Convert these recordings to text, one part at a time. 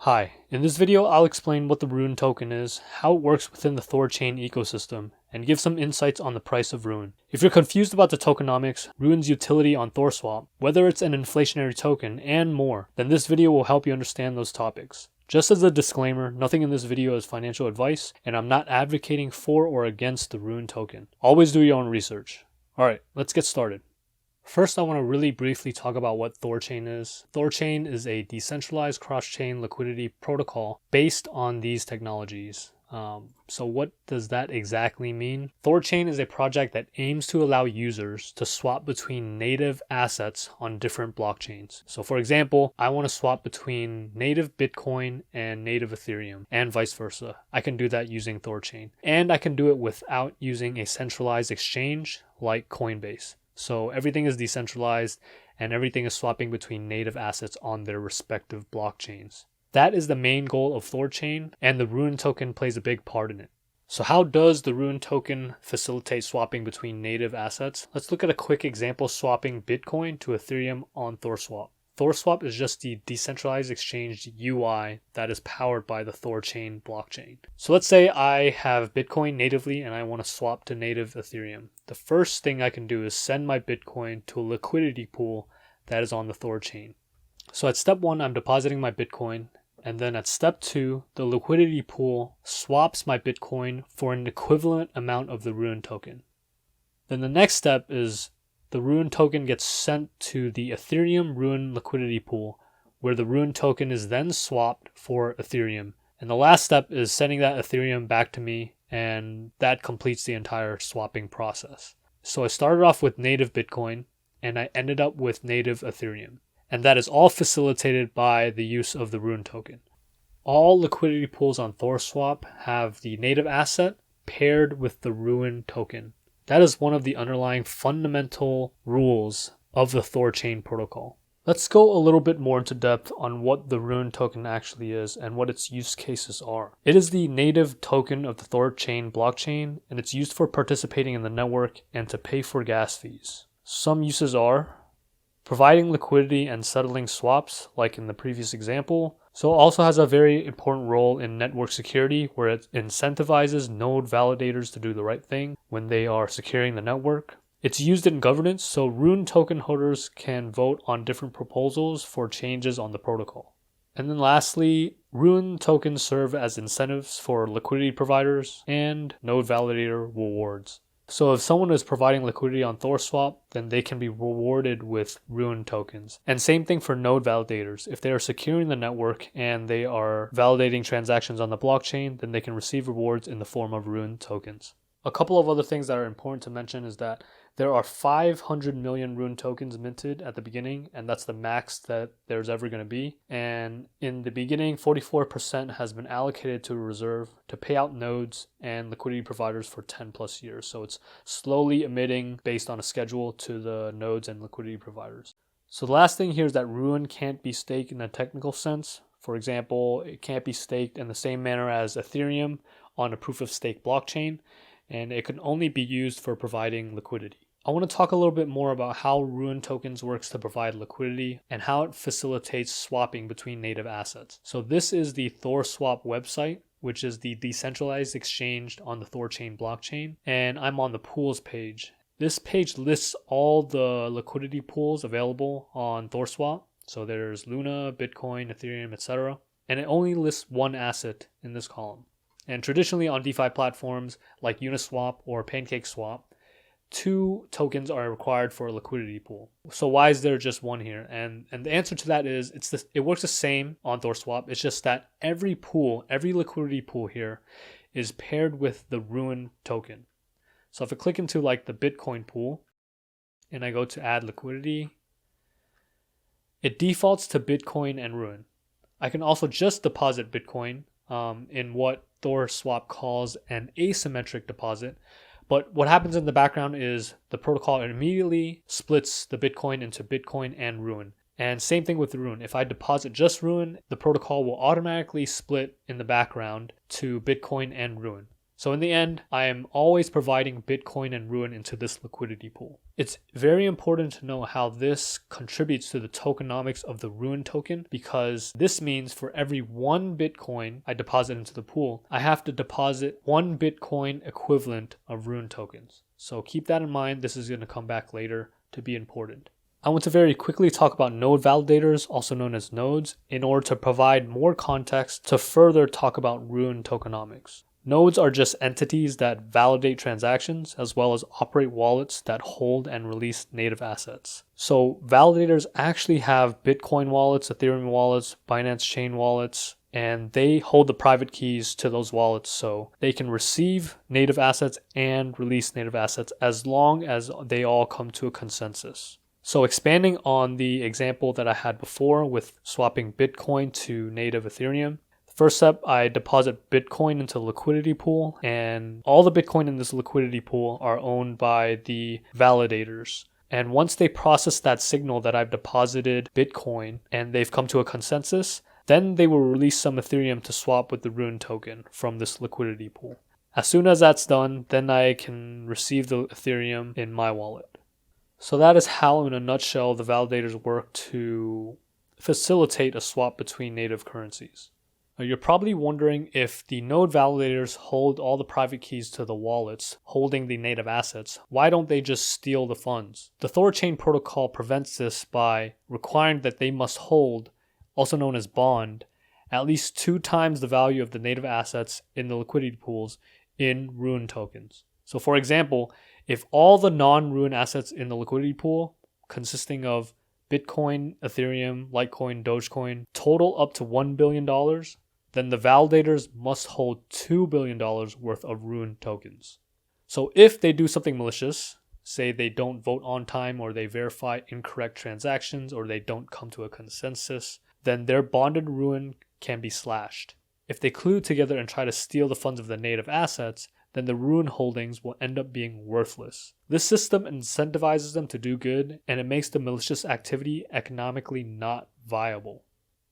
Hi, in this video I'll explain what the Rune token is, how it works within the THORChain ecosystem, and give some insights on the price of Rune. If you're confused about the tokenomics, Rune's utility on THORSwap, whether it's an inflationary token, and more, then this video will help you understand those topics. Just as a disclaimer, nothing in this video is financial advice, and I'm not advocating for or against the Rune token. Always do your own research. Alright, let's get started. First, I want to really briefly talk about what THORChain is. THORChain is a decentralized cross-chain liquidity protocol based on these technologies. So what does that exactly mean? THORChain is a project that aims to allow users to swap between native assets on different blockchains. So for example, I want to swap between native Bitcoin and native Ethereum and vice versa. I can do that using THORChain. And I can do it without using a centralized exchange like Coinbase. So everything is decentralized and everything is swapping between native assets on their respective blockchains. That is the main goal of THORChain, and the Rune token plays a big part in it. So how does the Rune token facilitate swapping between native assets? Let's look at a quick example swapping Bitcoin to Ethereum on THORSwap. THORSwap is just the decentralized exchange UI that is powered by the THORChain blockchain. So let's say I have Bitcoin natively and I want to swap to native Ethereum. The first thing I can do is send my Bitcoin to a liquidity pool that is on the THORChain. So at step 1, I'm depositing my Bitcoin, and then at step 2, the liquidity pool swaps my Bitcoin for an equivalent amount of the Rune token. Then the next step is the Rune token gets sent to the Ethereum Rune liquidity pool, where the Rune token is then swapped for Ethereum. And the last step is sending that Ethereum back to me, and that completes the entire swapping process. So I started off with native Bitcoin, and I ended up with native Ethereum. And that is all facilitated by the use of the Rune token. All liquidity pools on THORSwap have the native asset paired with the Rune token. That is one of the underlying fundamental rules of the THORChain protocol. Let's go a little bit more into depth on what the Rune token actually is and what its use cases are. It is the native token of the THORChain blockchain, and it's used for participating in the network and to pay for gas fees. Some uses are providing liquidity and settling swaps, like in the previous example. So it also has a very important role in network security, where it incentivizes node validators to do the right thing when they are securing the network. It's used in governance, so Rune token holders can vote on different proposals for changes on the protocol. And then lastly, Rune tokens serve as incentives for liquidity providers and node validator rewards. So if someone is providing liquidity on THORSwap, then they can be rewarded with Rune tokens. And same thing for node validators. If they are securing the network and they are validating transactions on the blockchain, then they can receive rewards in the form of Rune tokens. A couple of other things that are important to mention is that there are 500 million Rune tokens minted at the beginning, and that's the max that there's ever going to be. And in the beginning, 44% has been allocated to a reserve to pay out nodes and liquidity providers for 10 plus years. So it's slowly emitting based on a schedule to the nodes and liquidity providers. So the last thing here is that Rune can't be staked in a technical sense. For example, it can't be staked in the same manner as Ethereum on a proof of stake blockchain, and it can only be used for providing liquidity. I want to talk a little bit more about how Rune tokens works to provide liquidity and how it facilitates swapping between native assets. So this is the THORSwap website, which is the decentralized exchange on the THORChain blockchain, and I'm on the pools page. This page lists all the liquidity pools available on THORSwap. So there's Luna, Bitcoin, Ethereum, etc. And it only lists one asset in this column. And traditionally on DeFi platforms like Uniswap or PancakeSwap, 2 tokens are required for a liquidity pool. So why is there just one here? And the answer to that is it works the same on THORSwap. It's just that every liquidity pool here is paired with the Rune token. So if I click into like the Bitcoin pool and I go to add liquidity, it defaults to Bitcoin and Rune. I can also just deposit Bitcoin in what THORSwap calls an asymmetric deposit. But what happens in the background is the protocol immediately splits the Bitcoin into Bitcoin and Rune. And same thing with Rune. If I deposit just Rune, the protocol will automatically split in the background to Bitcoin and Rune. So in the end, I am always providing Bitcoin and Rune into this liquidity pool. It's very important to know how this contributes to the tokenomics of the Rune token, because this means for every 1 Bitcoin I deposit into the pool, I have to deposit 1 Bitcoin equivalent of Rune tokens. So keep that in mind. This is going to come back later to be important. I want to very quickly talk about node validators, also known as nodes, in order to provide more context to further talk about Rune tokenomics. Nodes are just entities that validate transactions as well as operate wallets that hold and release native assets. So validators actually have Bitcoin wallets, Ethereum wallets, Binance Chain wallets, and they hold the private keys to those wallets so they can receive native assets and release native assets as long as they all come to a consensus. So expanding on the example that I had before with swapping Bitcoin to native Ethereum, first step, I deposit Bitcoin into the liquidity pool, and all the Bitcoin in this liquidity pool are owned by the validators. And once they process that signal that I've deposited Bitcoin and they've come to a consensus, then they will release some Ethereum to swap with the Rune token from this liquidity pool. As soon as that's done, then I can receive the Ethereum in my wallet. So that is how, in a nutshell, the validators work to facilitate a swap between native currencies. Now, you're probably wondering, if the node validators hold all the private keys to the wallets holding the native assets, why don't they just steal the funds? The THORChain protocol prevents this by requiring that they must hold, also known as bond, at least 2 times the value of the native assets in the liquidity pools in Rune tokens. So for example, if all the non-Rune assets in the liquidity pool, consisting of Bitcoin, Ethereum, Litecoin, Dogecoin, total up to $1 billion, then the validators must hold $2 billion worth of Rune tokens. So if they do something malicious, say they don't vote on time, or they verify incorrect transactions, or they don't come to a consensus, then their bonded Rune can be slashed. If they collude together and try to steal the funds of the native assets, then the Rune holdings will end up being worthless. This system incentivizes them to do good, and it makes the malicious activity economically not viable.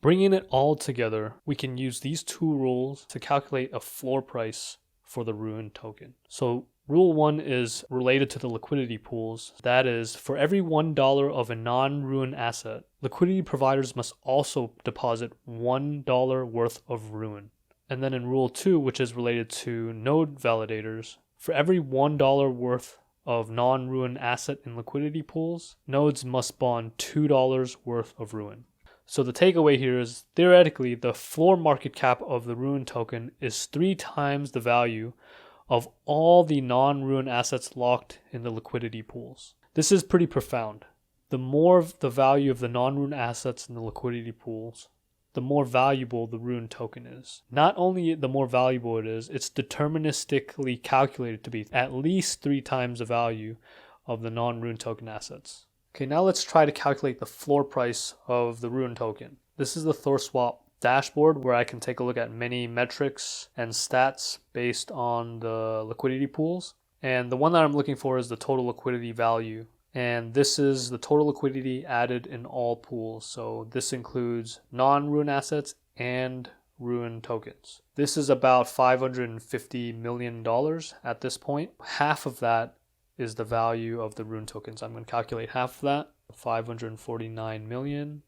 Bringing it all together, we can use these 2 rules to calculate a floor price for the Rune token. So rule 1 is related to the liquidity pools. That is, for every $1 of a non-Rune asset, liquidity providers must also deposit $1 worth of Rune. And then in rule 2, which is related to node validators, for every $1 worth of non-Rune asset in liquidity pools, nodes must bond $2 worth of Rune. So the takeaway here is, theoretically, the floor market cap of the Rune token is 3 times the value of all the non-Rune assets locked in the liquidity pools. This is pretty profound. The more the value of the non-Rune assets in the liquidity pools, the more valuable the Rune token is. Not only the more valuable it is, it's deterministically calculated to be at least 3 times the value of the non-Rune token assets. Okay, now let's try to calculate the floor price of the Rune token. This is the THORSwap dashboard, where I can take a look at many metrics and stats based on the liquidity pools. And the one that I'm looking for is the total liquidity value. And this is the total liquidity added in all pools. So this includes non-Rune assets and Rune tokens. This is about $550 million at this point. Half of that is the value of the Rune tokens. I'm going to calculate half of that. 549 million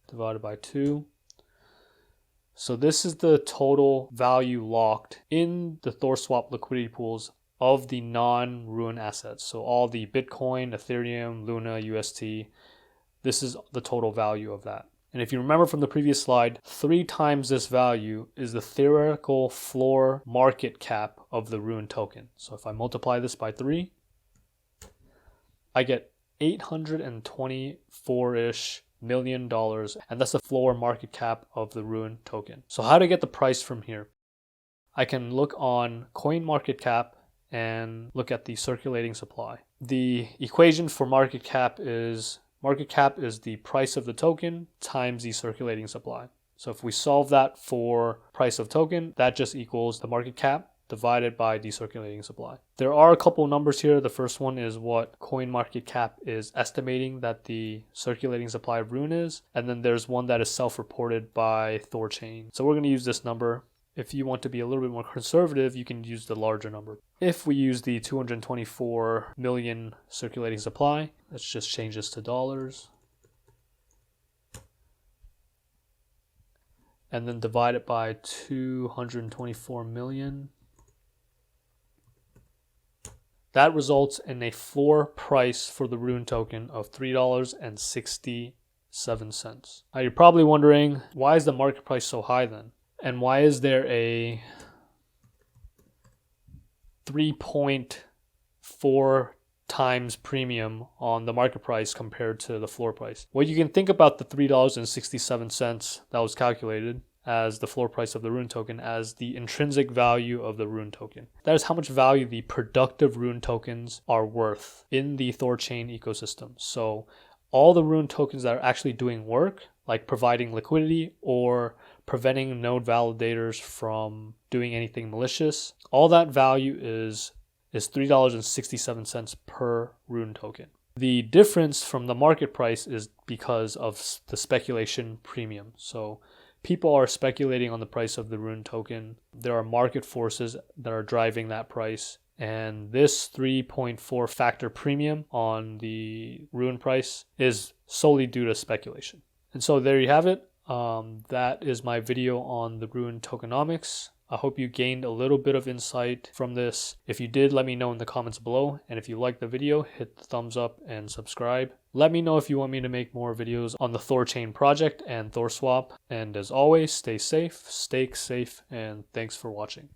divided by 2. So this is the total value locked in the THORSwap liquidity pools of the non-Rune assets. So all the Bitcoin, Ethereum, Luna, UST, this is the total value of that. And if you remember from the previous slide, 3 times this value is the theoretical floor market cap of the Rune token. So if I multiply this by 3, I get $824-ish million, and that's the floor market cap of the Rune token. So how to get the price from here? I can look on CoinMarketCap and look at the circulating supply. The equation for market cap is the price of the token times the circulating supply. So if we solve that for price of token, that just equals the market cap divided by the circulating supply. There are a couple numbers here. The first one is what CoinMarketCap is estimating that the circulating supply of Rune is, and then there's one that is self-reported by THORChain. So we're going to use this number. If you want to be a little bit more conservative, you can use the larger number. If we use the 224 million circulating supply, let's just change this to dollars. And then divide it by 224 million. That results in a floor price for the Rune token of $3.67. Now you're probably wondering, why is the market price so high then? And why is there a 3.4 times premium on the market price compared to the floor price? Well, you can think about the $3.67 that was calculated as the floor price of the Rune token as the intrinsic value of the Rune token. That is how much value the productive Rune tokens are worth in the THORChain ecosystem. So all the Rune tokens that are actually doing work, like providing liquidity or preventing node validators from doing anything malicious, all that value is $3.67 per Rune token. The difference from the market price is because of the speculation premium. So people are speculating on the price of the Rune token. There are market forces that are driving that price. And this 3.4 factor premium on the Rune price is solely due to speculation. And so there you have it. That is my video on the Rune tokenomics. I hope you gained a little bit of insight from this. If you did, let me know in the comments below. And if you liked the video, hit the thumbs up and subscribe. Let me know if you want me to make more videos on the THORChain project and THORSwap. And as always, stay safe, stake safe, and thanks for watching.